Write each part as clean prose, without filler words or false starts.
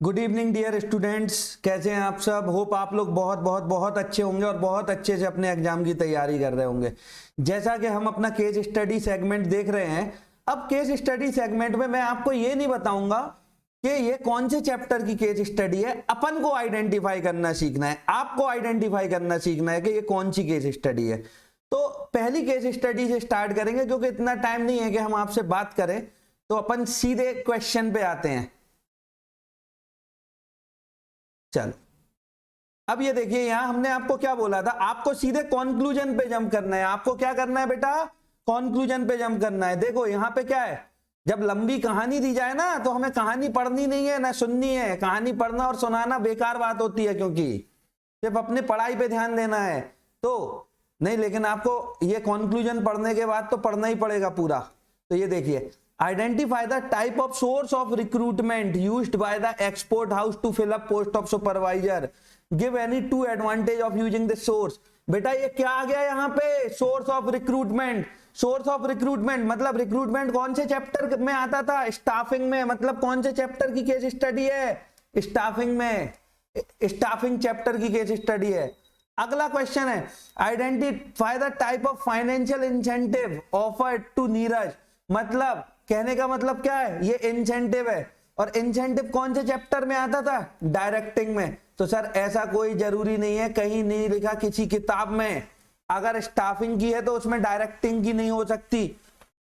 Good evening dear students, कैसे हैं आप सब। होप आप लोग बहुत बहुत बहुत अच्छे होंगे और बहुत अच्छे से अपने एग्जाम की तैयारी कर रहे होंगे। जैसा कि हम अपना केस स्टडी सेगमेंट देख रहे हैं, अब केस स्टडी सेगमेंट में मैं आपको ये नहीं बताऊंगा कि ये कौन से चैप्टर की केस स्टडी है। अपन को आइडेंटिफाई करना सीखना है, आपको आइडेंटिफाई करना सीखना है कि ये कौन सी केस स्टडी है। तो पहली केस स्टडी से स्टार्ट करेंगे, क्योंकि इतना टाइम नहीं है कि हम आपसे बात करें, तो अपन सीधे क्वेश्चन पे आते हैं। चलो, अब ये देखिए, यहां हमने आपको क्या बोला था, आपको सीधे कॉन्क्लूजन पे जंप करना है। आपको क्या करना है बेटा, कॉन्क्लूजन पे जंप करना है। देखो यहां पे क्या है, जब लंबी कहानी दी जाए ना, तो हमें कहानी पढ़नी नहीं है ना सुननी है। कहानी पढ़ना और सुनाना बेकार बात होती है, क्योंकि सिर्फ अपनी पढ़ाई पे ध्यान देना है तो नहीं, लेकिन आपको ये कॉन्क्लूजन पढ़ने के बाद तो पढ़ना ही पड़ेगा पूरा। तो ये देखिए, identify the type of source of recruitment used by the export house to fill up post of supervisor. Give any two advantage of using this source. बेटा ये क्या आ गया यहाँ पे, source of recruitment. Source of recruitment मतलब recruitment कौन से chapter में आता था, स्टाफिंग में। मतलब कौन से चैप्टर की केस स्टडी है, स्टाफिंग में, स्टाफिंग चैप्टर की केस स्टडी है। अगला क्वेश्चन है, identify the type of financial incentive offered to Neeraj. मतलब कहने का मतलब क्या है, ये इंसेंटिव है, और इंसेंटिव कौन से चैप्टर में आता था, डायरेक्टिंग में। तो सर ऐसा कोई जरूरी नहीं है, कहीं नहीं लिखा किसी किताब में। अगर स्टाफिंग की है तो उसमें डायरेक्टिंग की नहीं हो सकती।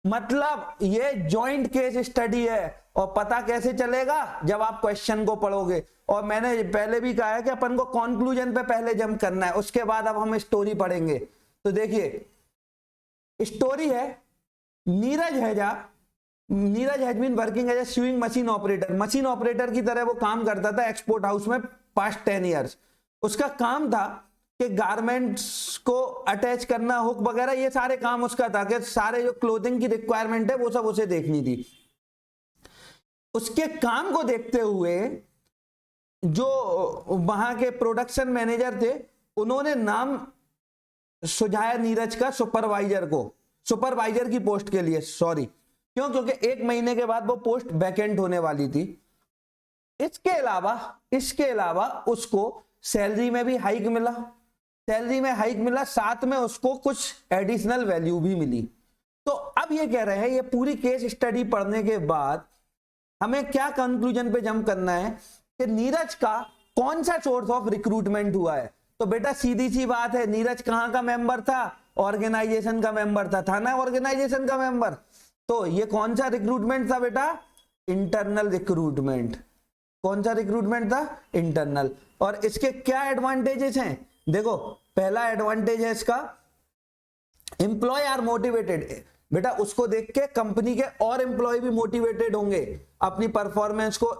मतलब ये जॉइंट केस स्टडी है। और पता कैसे चलेगा, जब आप क्वेश्चन को पढ़ोगे। और मैंने पहले भी कहा है कि अपन को कंक्लूजन पे पहले जंप करना है, उसके बाद अब हम स्टोरी पढ़ेंगे। तो देखिए स्टोरी है, Neeraj has been working as a sewing machine operator. Machine operator की तरह वो काम करता था एक्सपोर्ट हाउस में पास्ट 10 ईयर्स। उसका काम था कि गारमेंट्स को अटैच करना, हुक वगैरह, ये सारे काम उसका था, कि सारे जो क्लोथिंग की रिक्वायरमेंट है वो सब उसे देखनी थी। उसके काम को देखते हुए जो वहां के प्रोडक्शन मैनेजर थे, उन्होंने नाम सुझाया नीरज का सुपरवाइजर को, सुपरवाइजर की पोस्ट के लिए। सॉरी, क्यों, क्योंकि 1 महीने के बाद वो पोस्ट वैकेंट होने वाली थी। इसके अलावा उसको सैलरी में भी हाइक मिला, साथ में उसको कुछ एडिशनल वैल्यू भी मिली। तो अब ये कह रहे हैं, ये पूरी केस स्टडी पढ़ने के बाद हमें क्या कंक्लूजन पे जंप करना है कि नीरज का कौन सा सोर्स ऑफ रिक्रूटमेंट हुआ है। तो बेटा सीधी सी बात है, नीरज कहां का मेंबर था, ऑर्गेनाइजेशन का मेंबर था ना, ऑर्गेनाइजेशन का मेंबर। तो ये कौन सा रिक्रूटमेंट था बेटा, इंटरनल रिक्रूटमेंट। कौन सा रिक्रूटमेंट था, इंटरनल। और इसके क्या एडवांटेजेस हैं, देखो पहला एडवांटेज है इसका, एम्प्लॉय आर मोटिवेटेड। बेटा उसको देख के कंपनी के और एम्प्लॉय भी मोटिवेटेड होंगे अपनी परफॉर्मेंस को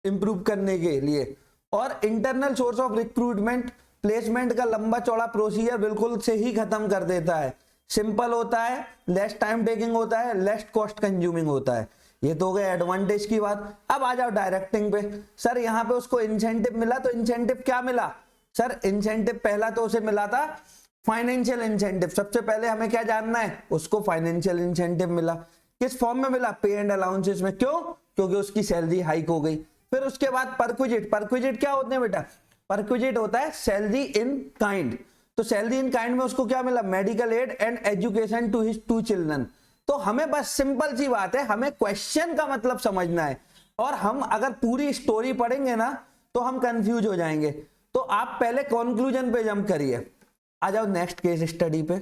इंप्रूव करने के लिए। और internal source of recruitment placement का लंबा चौड़ा प्रोसीजर बिल्कुल से ही खत्म कर देता है। सिंपल होता है, लेस टाइम टेकिंग होता है, लेस कॉस्ट कंज्यूमिंग होता है। ये तो हो गए एडवांटेज की बात। अब आ जाओ डायरेक्टिंग पे। सर यहाँ पे उसको इंसेंटिव मिला, तो इंसेंटिव क्या मिला, सर इंसेंटिव पहला तो उसे मिला था फाइनेंशियल इंसेंटिव। सबसे पहले हमें क्या जानना है, उसको फाइनेंशियल इंसेंटिव मिला। किस फॉर्म में मिला, पे एंड अलाउंसेस में। क्यों, क्योंकि उसकी सैलरी हाइक हो गई। फिर उसके बाद परक्विजिट क्या होते हैं बेटा, परक्विजिट होता है सैलरी इन काइंड। तो सैलरी इन काइंड में उसको क्या मिला, medical aid and education to his 2 children. तो हमें बस सिंपल सी बात है, हमें क्वेश्चन का मतलब समझना है। और हम अगर पूरी स्टोरी पढ़ेंगे ना तो हम कंफ्यूज हो जाएंगे। तो आप पहले कंक्लूजन पे जंप करिए। आ जाओ नेक्स्ट केस स्टडी पे।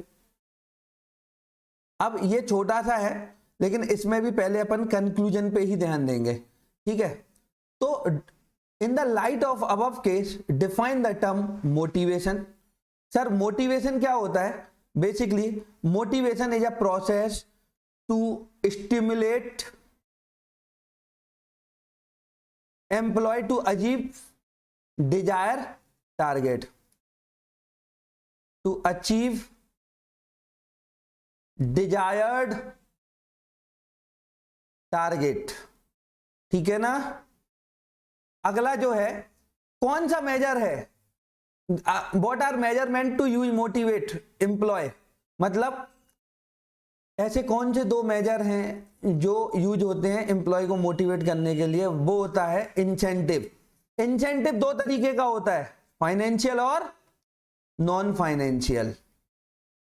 अब ये छोटा सा है, लेकिन इसमें भी पहले अपन कंक्लूजन पे ही ध्यान देंगे, ठीक है। तो in the light of above case define the term motivation. Sir motivation क्या होता है, basically motivation is a process to stimulate employ to achieve desire target, to achieve desired target, ठीक है ना। अगला जो है, कौन सा मेजर है, what are measurement to use motivate employ. मतलब ऐसे कौन से 2 मेजर हैं जो यूज होते हैं एम्प्लॉय को मोटिवेट करने के लिए। वो होता है इंसेंटिव, इंसेंटिव दो तरीके का होता है, फाइनेंशियल और नॉन फाइनेंशियल।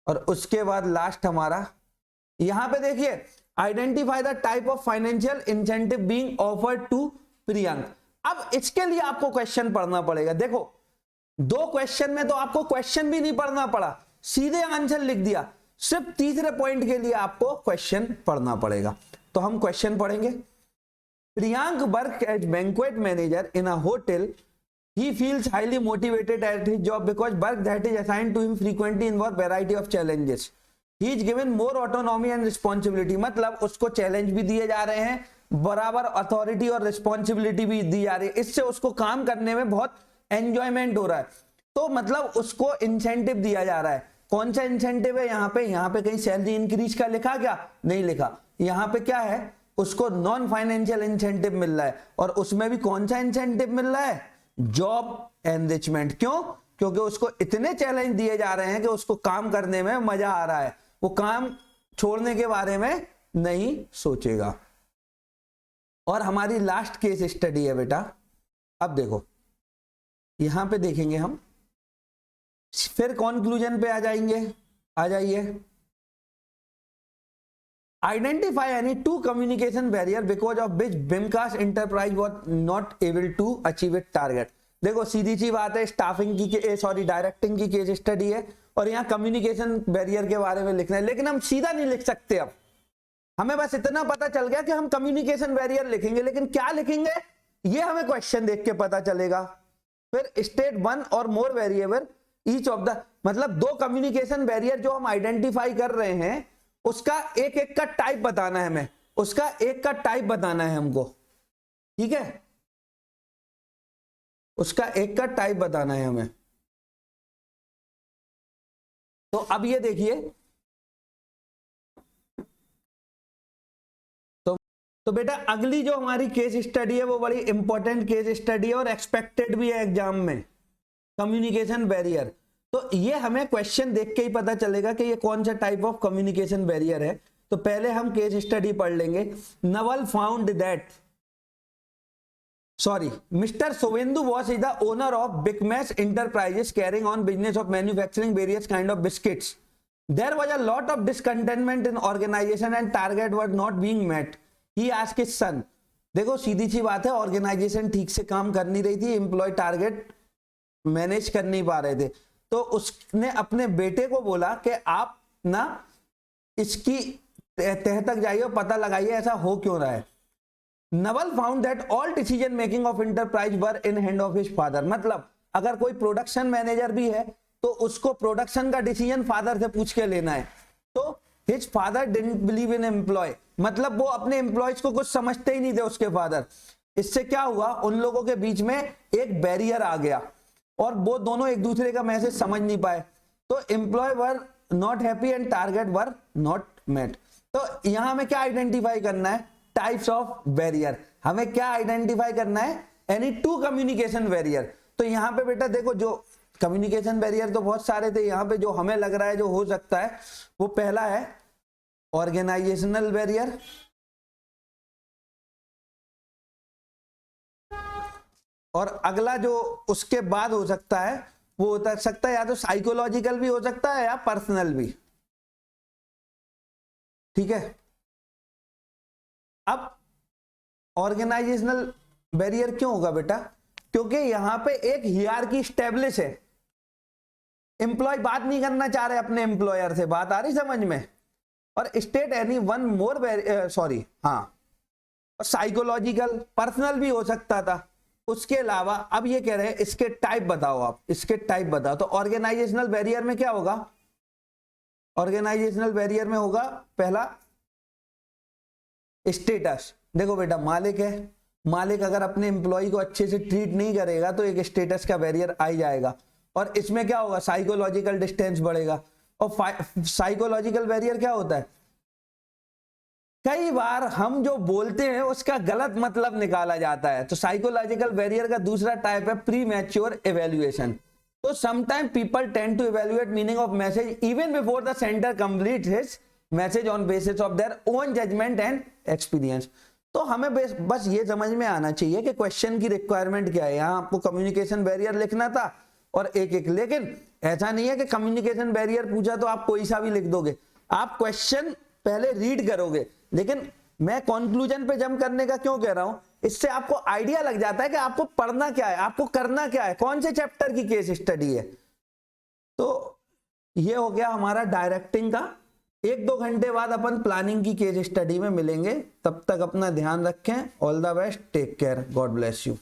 और उसके बाद लास्ट हमारा यहां पे देखिए, identify the type of financial incentive being offered to Priyank. अब इसके लिए आपको क्वेश्चन पढ़ना पड़ेगा। देखो दो क्वेश्चन में तो आपको क्वेश्चन भी नहीं पढ़ना पड़ा, सीधे आंसर लिख दिया। सिर्फ तीसरे पॉइंट के लिए आपको क्वेश्चन पढ़ना पड़ेगा। तो हम क्वेश्चन पढ़ेंगे। Priyank work as banquet manager in a hotel. He feels highly motivated at his job because work that is assigned to him frequently involve variety of challenges. He is given more autonomy and responsibility. मतलब उसको challenge भी दिए जा रहे हैं, बराबर authority और responsibility भी दी जा रही है। इससे उसको काम करने में बहुत एंजॉयमेंट हो रहा है। तो मतलब उसको इंसेंटिव दिया जा रहा है। कौन सा इंसेंटिव है यहाँ पे कहीं सैलरी इंक्रीज का लिखा क्या? नहीं लिखा। यहाँ पे क्या है, उसको नॉन फाइनेंशियल इंसेंटिव मिल रहा है। और उसमें भी कौन सा इंसेंटिव मिल रहा है? Job enrichment. क्यों? क्योंकि उसको इतने चैलेंज दिए जा रहे हैं कि उसको काम करने में मजा आ रहा है, वो काम छोड़ने के बारे में नहीं सोचेगा। और हमारी लास्ट केस स्टडी है बेटा। अब देखो यहां पे देखेंगे हम, फिर कंक्लूजन पे आ जाइए। Identify any two communication barrier because of which Bimcast enterprise was not able to achieve it target. देखो सीधी सी बात है, स्टाफिंग की डायरेक्टिंग की केस स्टडी है और यहाँ कम्युनिकेशन बैरियर के बारे में लिखना है। लेकिन हम सीधा नहीं लिख सकते। अब हमें बस इतना पता चल गया कि हम कम्युनिकेशन बैरियर लिखेंगे, लेकिन क्या लिखेंगे ये हमें क्वेश्चन देख के पता चलेगा। फिर स्टेट वन और मोर वेरिएबल ईच ऑफ द, मतलब दो कम्युनिकेशन बैरियर जो हम आइडेंटिफाई कर रहे हैं उसका एक एक का टाइप बताना है हमें, उसका एक का टाइप बताना है हमको। ठीक है, उसका एक का टाइप बताना है हमें। तो अब ये देखिए, तो बेटा अगली जो हमारी केस स्टडी है वो बड़ी इंपॉर्टेंट केस स्टडी है और एक्सपेक्टेड भी है एग्जाम में, कम्युनिकेशन बैरियर। तो ये हमें क्वेश्चन देख के ही पता चलेगा कि ये कौन सा टाइप ऑफ कम्युनिकेशन बैरियर है। तो पहले हम केस स्टडी पढ़ लेंगे। Naval found that mister Sovendu was is the owner of Bigmass enterprises carrying on business of manufacturing various kind of biscuits. There was a lot of discontentment in organization and target was not being met. He asked his son. देखो सीधी सी बात है, organisation ठीक से काम कर नहीं रही थी, एम्प्लॉय टारगेट मैनेज कर नहीं पा रहे थे। तो उसने अपने बेटे को बोला कि आप ना इसकी तह तक जाइए और पता लगाइए ऐसा हो क्यों रहा है। Naval found that all decision making of enterprise were in hand of his father. मतलब अगर कोई प्रोडक्शन मैनेजर भी है तो उसको प्रोडक्शन का डिसीजन फादर से पूछ के लेना है। तो his father didn't believe in employ, मतलब वो अपने एम्प्लॉयज को कुछ समझते ही नहीं थे उसके फादर। इससे क्या हुआ, उन लोगों के बीच में एक बैरियर आ गया और वो दोनों एक दूसरे का मैसेज समझ नहीं पाए। तो employ were not happy and target were not met. तो यहां हमें क्या आइडेंटिफाई करना है? Types of barrier. हमें क्या आइडेंटिफाई करना है? Any two communication barrier. तो यहां पे बेटा देखो, जो कम्युनिकेशन बैरियर तो बहुत सारे थे, यहां पे जो हमें लग रहा है जो हो सकता है वो पहला है ऑर्गेनाइजेशनल बैरियर, और अगला जो उसके बाद हो सकता है वो हो सकता है या तो साइकोलॉजिकल भी हो सकता है या पर्सनल भी। ठीक है, अब ऑर्गेनाइजेशनल बैरियर क्यों होगा बेटा? क्योंकि यहां पे एक हियरार्की स्टैब्लिश है। एम्प्लॉय बात नहीं करना चाह रहे अपने एम्प्लॉयर से, बात आ रही समझ में? और state any one more psychological, personal भी हो सकता था। उसके अलावा अब ये कह रहे हैं इसके टाइप बताओ, आप इसके टाइप बताओ। तो ऑर्गेनाइजेशनल बैरियर में क्या होगा? ऑर्गेनाइजेशनल बैरियर में होगा पहला स्टेटस। देखो बेटा मालिक है, मालिक अगर अपने एम्प्लॉय को अच्छे से ट्रीट नहीं करेगा तो एक स्टेटस का बैरियर आ जाएगा। और इसमें क्या होगा? साइकोलॉजिकल डिस्टेंस बढ़ेगा। और साइकोलॉजिकल बैरियर क्या होता है? कई बार हम जो बोलते हैं उसका गलत मतलब निकाला जाता है। तो साइकोलॉजिकल बैरियर का दूसरा टाइप है प्री मैच्योर इवैल्यूएशन। तो sometime people tend to evaluate meaning of message even before the sender complete his message on basis of their own judgement and experience. तो हमें बस ये समझ में आना चाहिए कि क्वेश्चन की रिक्वायरमेंट क्या है। यहाँ आपको कम्युनिकेशन बैरियर लिखना था और एक एक, लेकिन ऐसा नहीं है कि कम्युनिकेशन बैरियर पूछा तो आप कोई सा भी लिख दोगे, आप क्वेश्चन पहले रीड करोगे। लेकिन मैं कंक्लूजन पे जंप करने का क्यों कह रहा हूं, इससे आपको आइडिया लग जाता है कि आपको पढ़ना क्या है, आपको करना क्या है, कौन से चैप्टर की केस स्टडी है। तो ये हो गया हमारा डायरेक्टिंग का। 1-2 घंटे बाद अपन प्लानिंग की केस स्टडी में मिलेंगे। तब तक अपना ध्यान रखें। All the best, take care, god bless you.